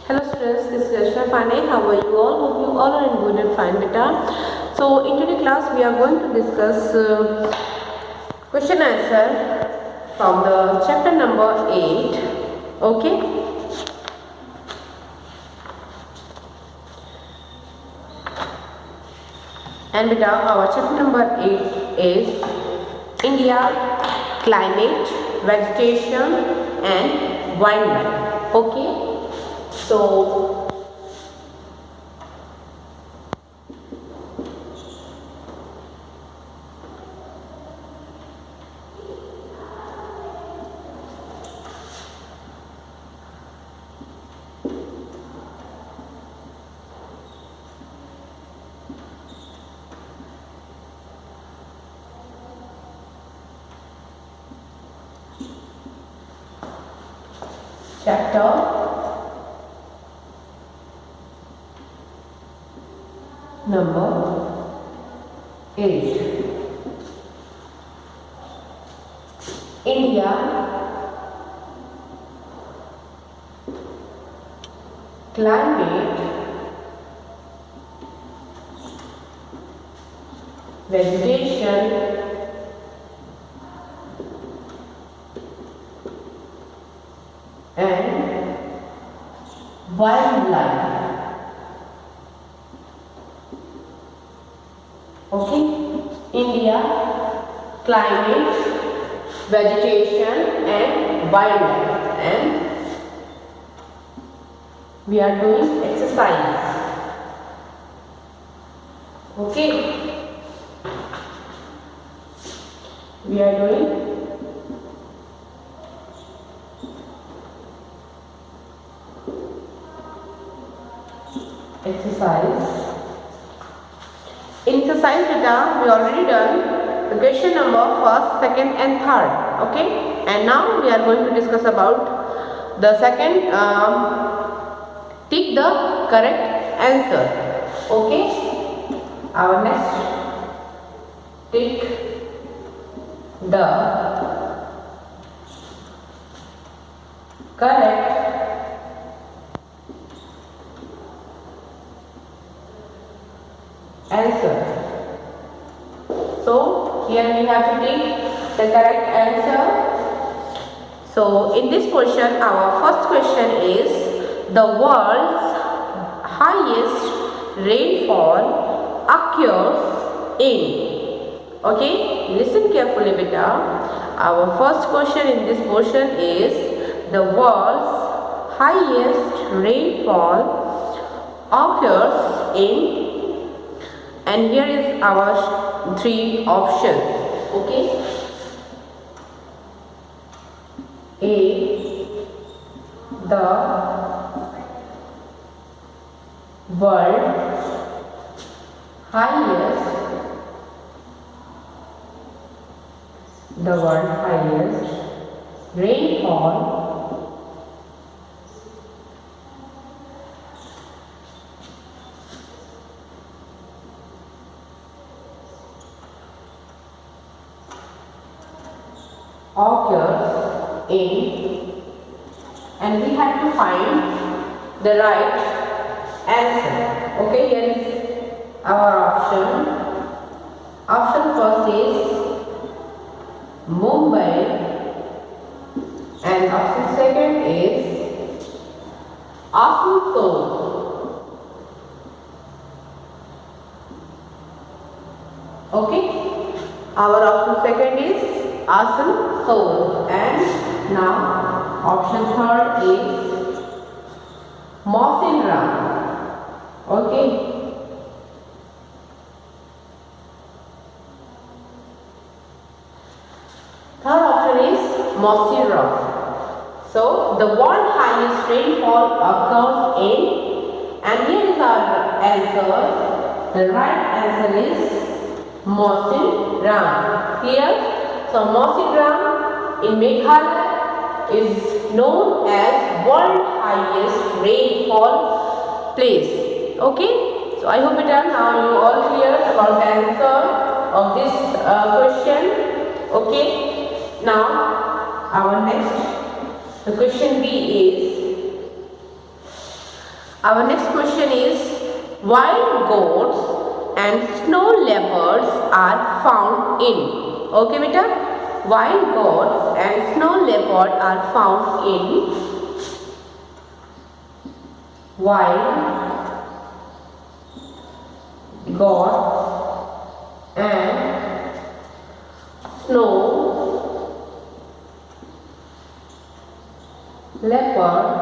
Hello students, this is Rashna Pane. How are you all? Hope you all are in good and fine beta. So in today's class we are going to discuss question answer from the chapter number 8. Okay. And beta, our chapter number 8 is India, climate, vegetation and wildlife. Okay. So chapter number 8, India, climate, vegetation and wildlife. Okay, India, climate, vegetation and wildlife, and we are doing exercise. Okay, we are doing exercise. In exercise data, we already done the question number first, second and third. Okay, and now we are going to discuss about the second. Tick the correct answer. Okay, our next, tick the correct answer. So here we have to take the correct answer. So in this question, our first question is the world's highest rainfall occurs in. Okay, listen carefully beta. Our first question in this portion is the world's highest rainfall occurs in, and here is our three options. Okay, A, the world highest, rainfall occurs in, and we have to find the right answer. Okay, here is our option. Option first is Mumbai, and option second is Asansol. Okay, our option second is Asansol, and now option third is Mawsynram. Okay. Third option is Mawsynram. So the world highest rainfall occurs in, and here is our answer. The right answer is Mawsynram. Clear? So Mawsynram in Meghalaya is known as world highest rainfall place. Okay? So I hope it is now you all clear about the answer of this question. Okay? Now our next, the question B is Our next question is, wild goats and snow leopards are found in. Okay, beta. Wild goats and snow leopard are found in wild goats and snow leopards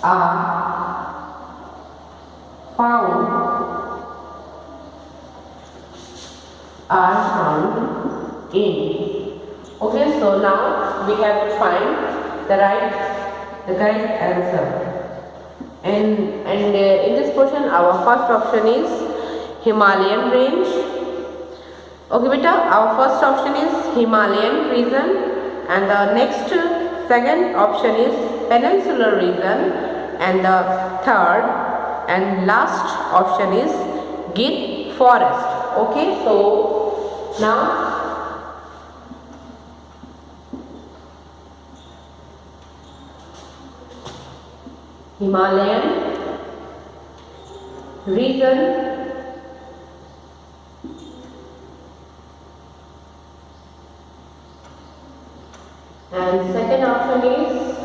are found in. Okay, so now we have to find the correct answer. And in this question, our first option is Himalayan range. Okay, beta, our first option is Himalayan region, and the next second option is peninsular region, and the third and last option is Gir forest. Okay, so now Himalayan region, and second option is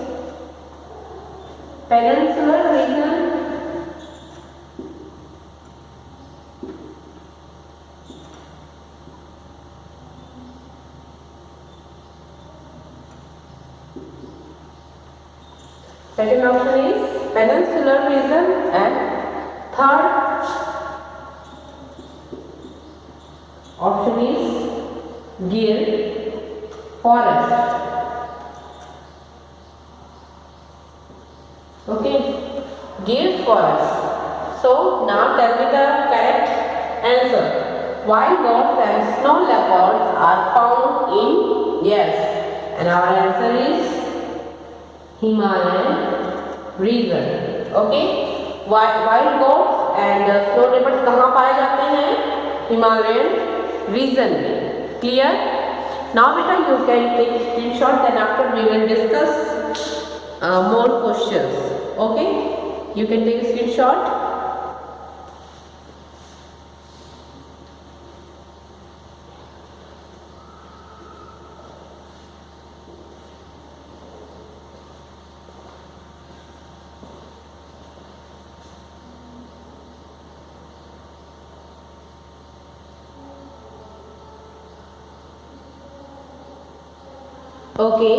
peninsular region, second option is peninsular region, and third option is Gir forest. Okay, Gir forest. So now tell me the correct answer. Wild goats and snow leopards are found in, yes, and our answer is Himalayan region. Okay, wild goats and snow leopards कहाँ पाए जाते हैं? Himalayan region में. Clear? Now beta, you can take a screenshot, then after we will discuss more questions. Okay, you can take a screenshot. Okay.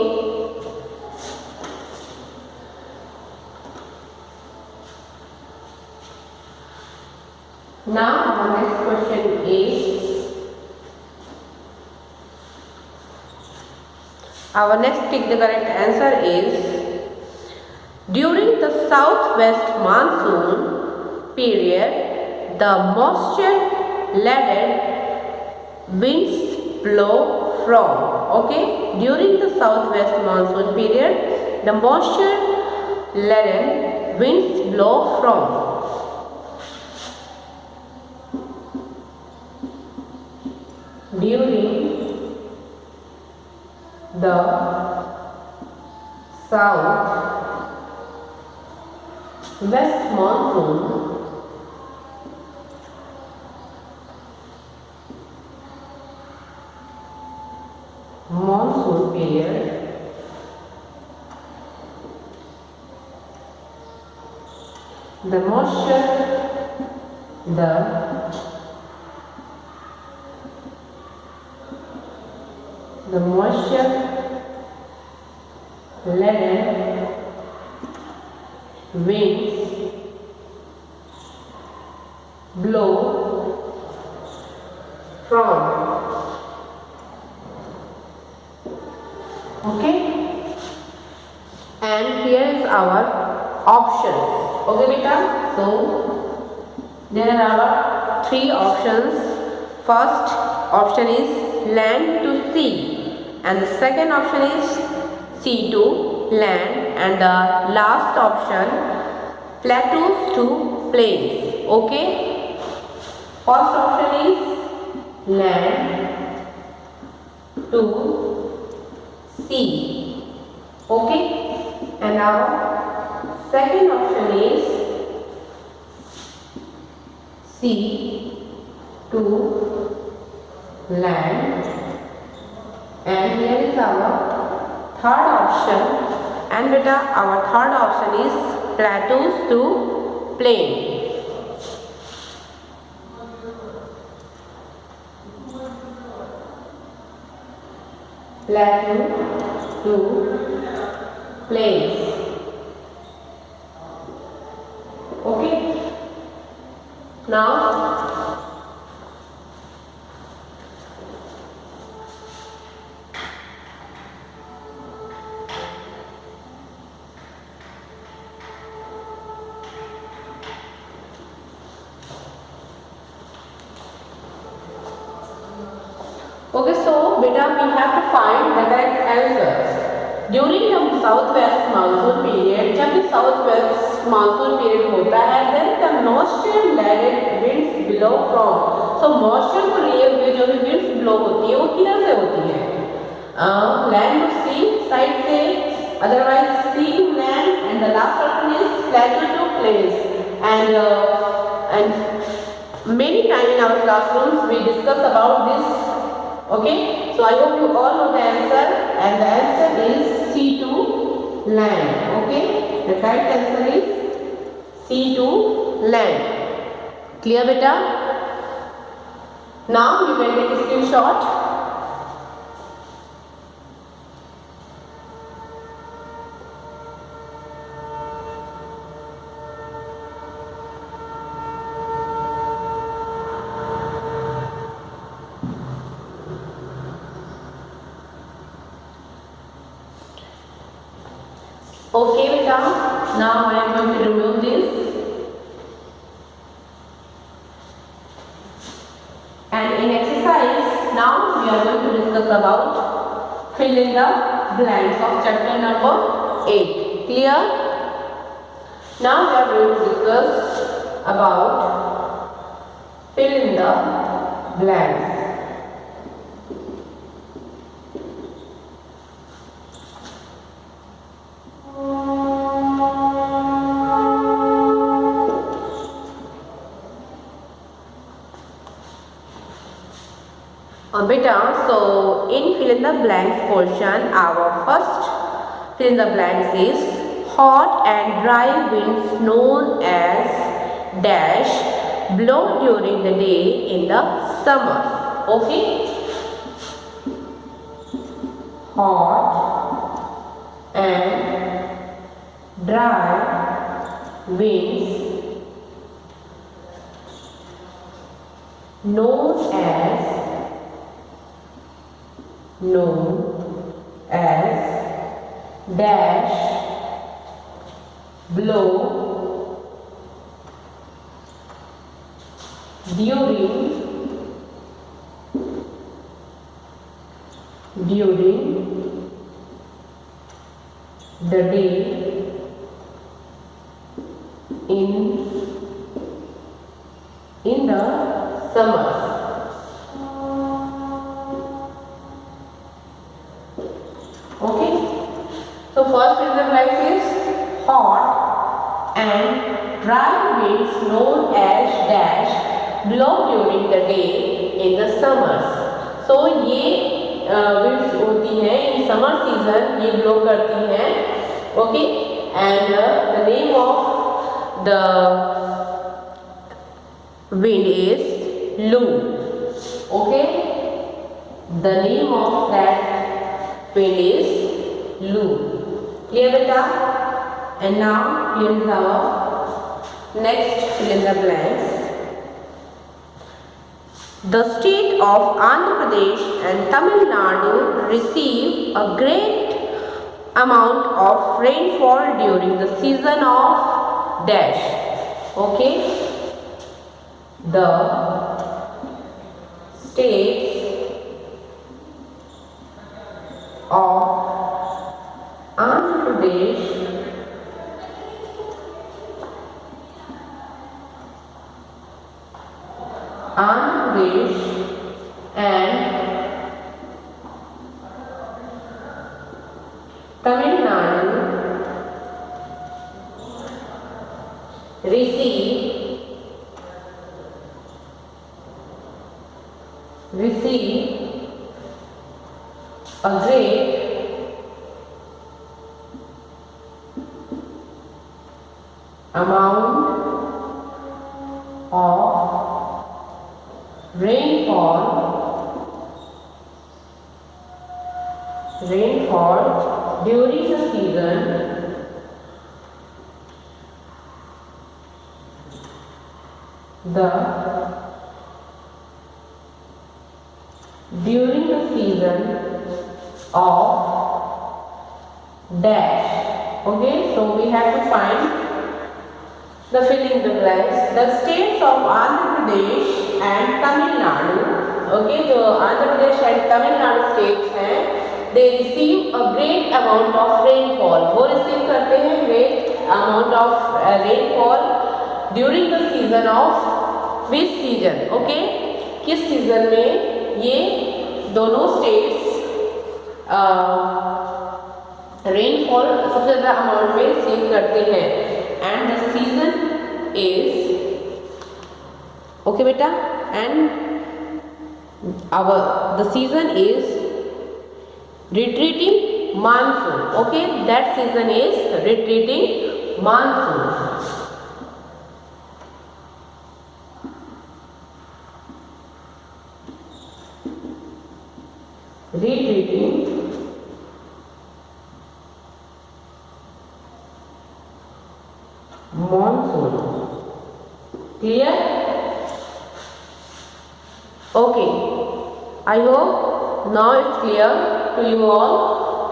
Now our next question is, our next pick the correct answer is, during the southwest monsoon period, the moisture laden winds blow from. Okay, during the southwest monsoon period, the moisture laden winds blow from. During the south west monsoon period, the moisture laden winds blow from. Okay, and here is our options. Okay, beta, so there are three options. First option is land to sea, and the second option is sea to land, and the last option plateaus to plains. Okay, first option is land to C. Okay, and our second option is C, to land, and here is our third option, and beta our third option is plateaus to plain. Plateau to plains. Okay. Now okay, so beta we have to find the correct answers. During the southwest monsoon period, जब भी southwest monsoon period होता है, then the moisture laden winds blow from. So moisture को लिए हुए जो भी winds blow होती है, वो किधर से होती है? Land to sea side से, otherwise sea to land, and the last option is plateau to plains. And many times in our classrooms we discuss about this. Okay, so I hope you all know the answer, and the answer is C to land. Okay, the correct answer is C to land. Clear, beta? Now you can take a screenshot. Okay, beta. Now I am going to remove this. And in exercise, now we are going to discuss about fill in the blanks of chapter number 8. Clear? Now we are going to discuss about fill in the blanks. Beta, so in fill in the blanks portion, our first fill in the blanks is hot and dry winds known as dash blow during the day in the summer. Okay, hot and dry winds known as dash blow during the day in the summers. Okay, so first fill in the blanks is hot and dry winds known as dash blow during the day in the summers. So ये winds होती हैं in summer season, ये blow करती हैं. Okay, and the name of the wind is Lu. Okay, the name of that wind is Lu. Clear, beta? And now here is our next fill in the blanks. The state of Andhra Pradesh and Tamil Nadu receive a great amount of rainfall during the season of dash. Okay, the states of Andhra Pradesh and Tamil Nadu receive a great amount of rainfall during the season of dash. Okay, so we have to find the fill in the blanks. The states of Andhra Pradesh and Tamil Nadu. Okay, जो Andhra Pradesh and Tamil Nadu states हैं, they receive a great amount of rainfall. वो receive करते हैं great amount of rainfall during the season of which season? Okay, किस season में ये दोनों states rainfall सबसे ज़्यादा अमाउंट में रिसीव करते हैं and the season is okay बेटा and the season is retreating monsoon. Okay, that season is retreating monsoon. retreating monsoon. Clear? Okay, I hope now it's clear to you all.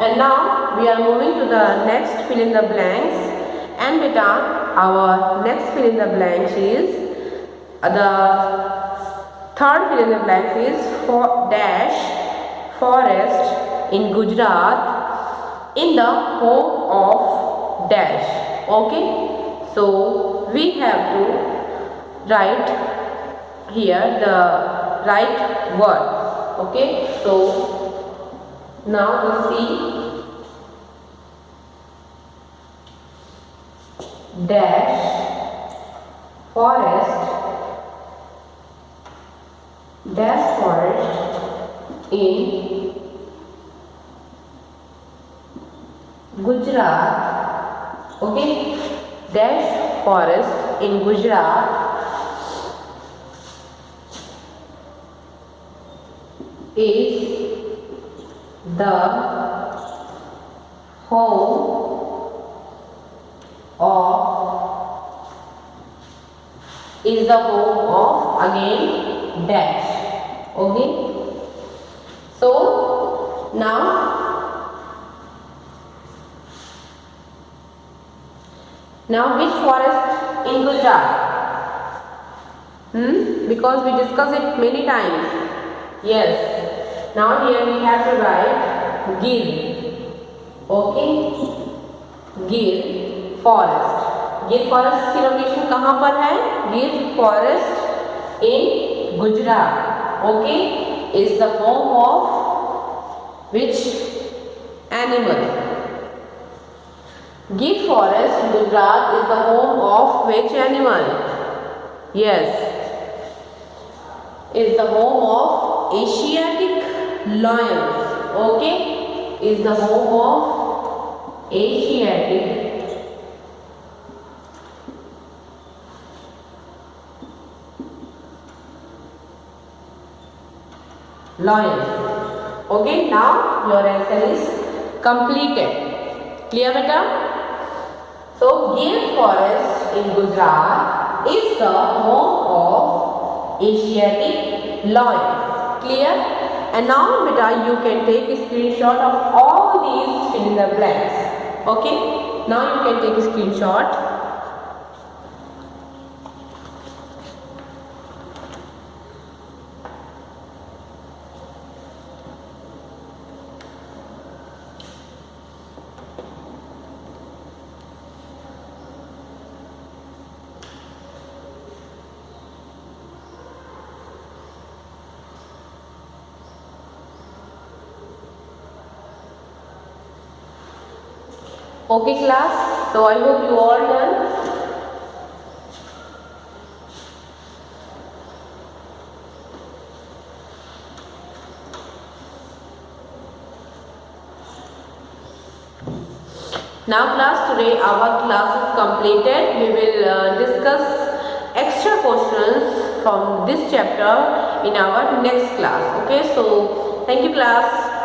And now we are moving to the next fill in the blanks. And beta, our next fill in the blanks is the third fill in the blanks is for dash forest in Gujarat in the home of dash. Okay, so we have to write here the right word. Okay, so now we see dash forest in Gujarat. Okay, dash forest in Gujarat is the home of again dash. Okay, so now which forest in Gujarat? Because we discussed it many times. Yes, now here we have to write Gir. Okay, Gir forest. Gir forest की location कहाँ पर है? Gir forest in Gujarat. Okay, is the home of which animal? Gir forest in Gujarat is the home of which animal? Yes, is the home of Asiatic lions. Okay, is the home of Asiatic lions. Okay, now your answer is completed. Clear beta? So Gir forest in Gujarat is the home of Asiatic lions. Clear? And now beta, you can take a screenshot of all these fill in the blanks. Okay, now you can take a screenshot. Okay class, so I hope you all done. Now class, today our class is completed. We will discuss extra questions from this chapter in our next class. Okay, so thank you class.